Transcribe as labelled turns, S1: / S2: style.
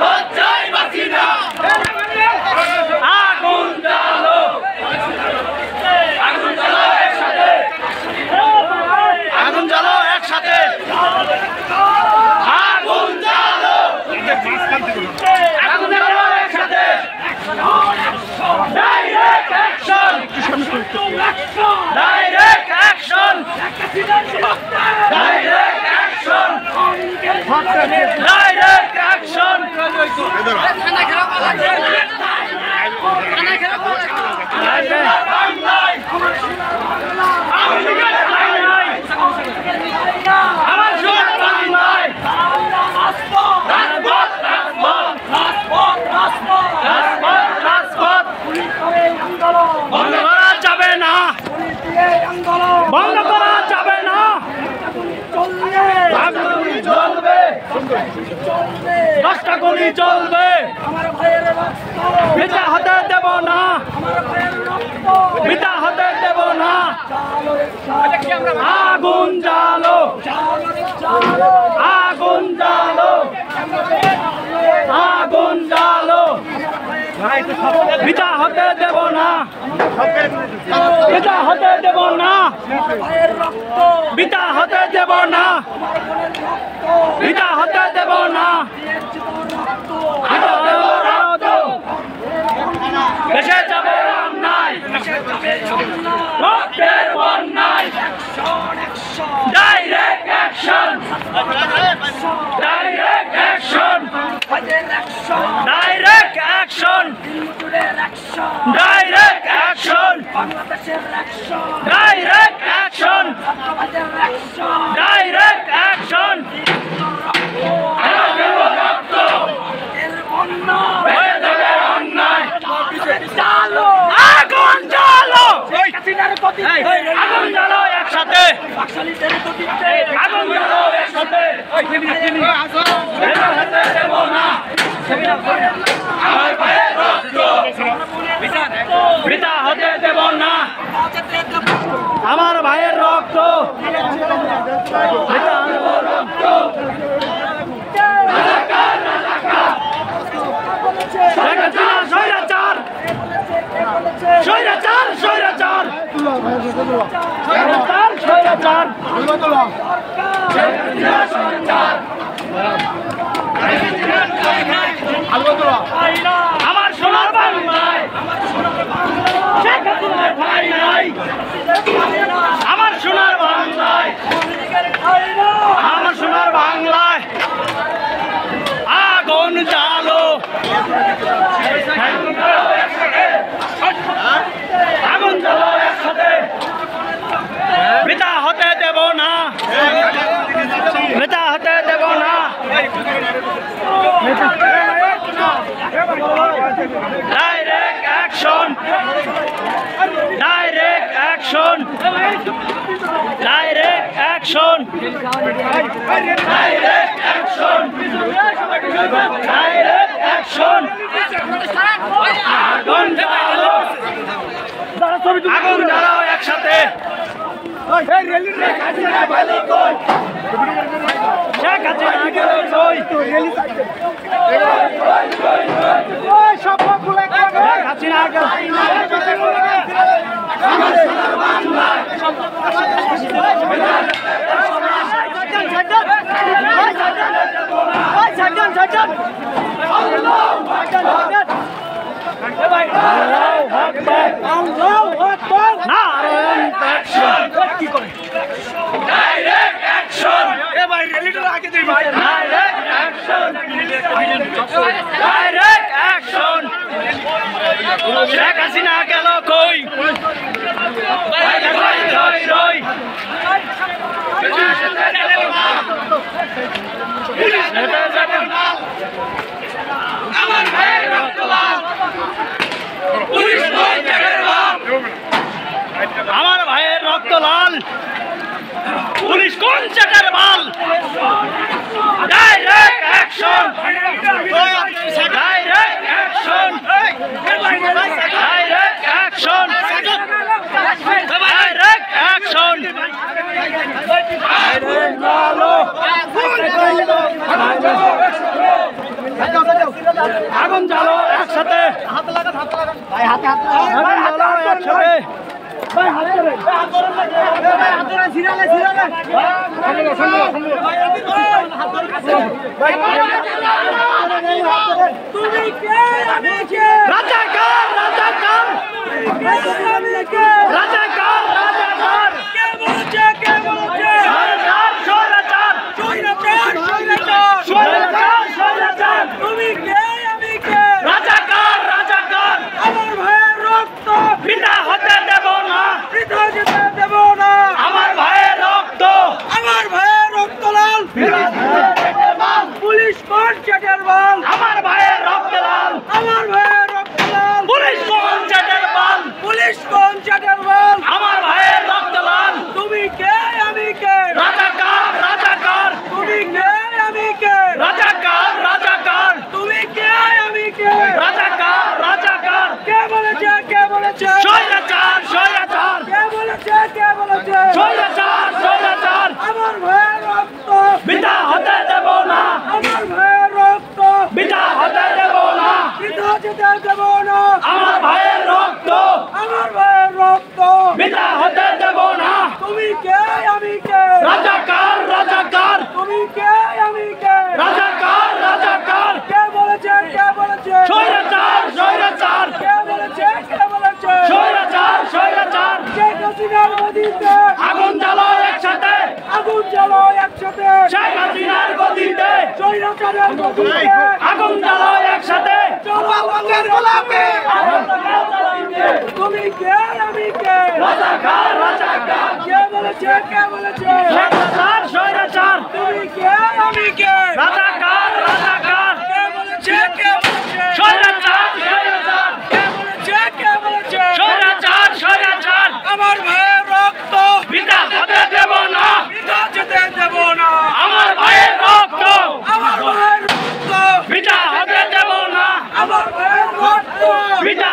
S1: লজ্জায় বাঁচি না আগুন জ্বালো আগুন জ্বালো একসাথে আগুন জ্বালো একসাথে আগুন জ্বালো আগুন জ্বালো একসাথে direct action direct action direct action direct action আমার জোর বাংলায় বন্ধ করা যাবে না বন্ধ করা যাবে না চলবে 10টা গুলি চলবে পিতা হতে দেব না পিতা হতে দেব না আগুন জ্বালো আগুন জ্বালো আগুন জ্বালো পিতা হতে দেব না পিতা হতে দেব না পিতা হতে দেব না পিতা হতে দেব না বেঁচে যাবে অন্যায় রক্তের বন্যায় direct action direct action direct action direct action direct action direct action আগুন জ্বালো আগুন জ্বালো একসাথে আগুন জ্বালো একসাথে দেব না আমার ভাইয়ের রক্ত পিতা হতে দেব না আমার ভাইয়ের রক্ত পিতা রক্ত স্বৈরাচার স্বৈরাচার স্বৈরাচার স্বৈরাচার স্বৈরাচার আমার সোনার বাংলায় শেখ হাসিনার ভাই নাই আমার সোনার বাংলায় আমার সোনার বাংলায় আগুন জ্বালো আগুন জ্বালো একসাথে পিতা হতে দেব না পিতা হতে দেব না direct action direct action direct action direct action direct action আগুন জ্বালো আগুন জ্বালাও একসাথে শেখ হাসিনা গেল কই শেখ হাসিনা গেল ডাইরেক্ট অ্যাকশন ভাই রেলিটার আগে দিই ভাই direct action direct action Sheikh Hasina গেল কই আমার ভাইয়ের রক্ত লাল পুলিশ নয় জাগের বাপ আমার ভাইয়ের রক্ত লাল পুলিশ কোন জায়গার মাল direct action direct action direct action direct action আগুন জ্বালো একসাথে,
S2: হাতে লাগান ভাই, হাতে
S1: আগুন জ্বালো একসাথে।
S2: তুমি কে আমি কে
S1: রাজাকার রাজাকার রাজাকার রাজাকার
S2: কে বলছে
S1: স্বৈরাচার স্বৈরাচার স্বৈরাচার স্বৈরাচার
S2: তুমি কে আমি কে
S1: রাজাকার রাজাকার
S2: আমার ভাইয়ের রক্ত
S1: বিনা হতে দেব না,
S2: বৃথা যেতে দেব না,
S1: আমার ভাইয়ের রক্ত
S2: আমার ভাইয়ের রক্ত লাল পুলিশ কোন চেটের বল,
S1: আমার ভাইয়ের রক্ত লাল,
S2: আমার ভাইয়ের রক্ত লাল
S1: পুলিশ কোন চেটের বল,
S2: পুলিশ কোন চেটের বল,
S1: আমার ভাইয়ের রক্ত লাল।
S2: তুমি কে আমি কে
S1: রাজাকার রাজাকার
S2: তুমি কে আমি কে
S1: রাজাকার রাজাকার
S2: তুমি কে আমি কে
S1: রাজাকার রাজাকার
S2: কে বলেছে
S1: স্বৈরাচার স্বৈরাচার
S2: কে বলেছে
S1: স্বৈরাচার স্বৈরাচার
S2: আমার ভাইয়ের রক্ত
S1: বিনা হতে দেব না,
S2: আমার ভাইয়ের রক্ত
S1: বিনা হতে দেব না,
S2: বৃথা যেতে দেব না,
S1: আমার ভাইয়ের রক্ত
S2: আমার ভাইয়ের রক্ত
S1: বিনা হতে দেব না।
S2: তুমি কে আমি কে
S1: রাজাকার রাজাকার
S2: তুমি কে আমি কে
S1: রাজাকার রাজাকার
S2: কে বলেছে
S1: স্বৈরাচার স্বৈরাচার
S2: কে বলেছে
S1: স্বৈরাচার স্বৈরাচার
S2: শেখ হাসিনার গদিতে
S1: আগুন জ্বালো একসাথে,
S2: আগুন জ্বালো একসাথে,
S1: শেখ হাসিনার গদিতে
S2: স্বৈরাচারের গদিতে
S1: আগুন জ্বালো একসাথে।
S2: চলো আমাদের গোলাপে তুমি কে আমি কে
S1: রাজাকার রাজাকার
S2: কে বলেছে
S1: স্বৈরাচার স্বৈরাচার
S2: তুমি কে আমি কে
S1: রাজাকার রাজাকার
S2: কে বলেছে
S1: স্বৈরাচার স্বৈরাচার স্বৈরাচার স্বৈরাচার
S2: আমার ভাইয়ের রক্ত
S1: বিনা হতে দেব না,
S2: বৃথা যেতে দেব না,
S1: আমার ভাইয়ের রক্ত
S2: আমার ভাইয়ের রক্ত
S1: বিনা হতে দেব না,
S2: আমার ভাইয়ের রক্ত
S1: বিনা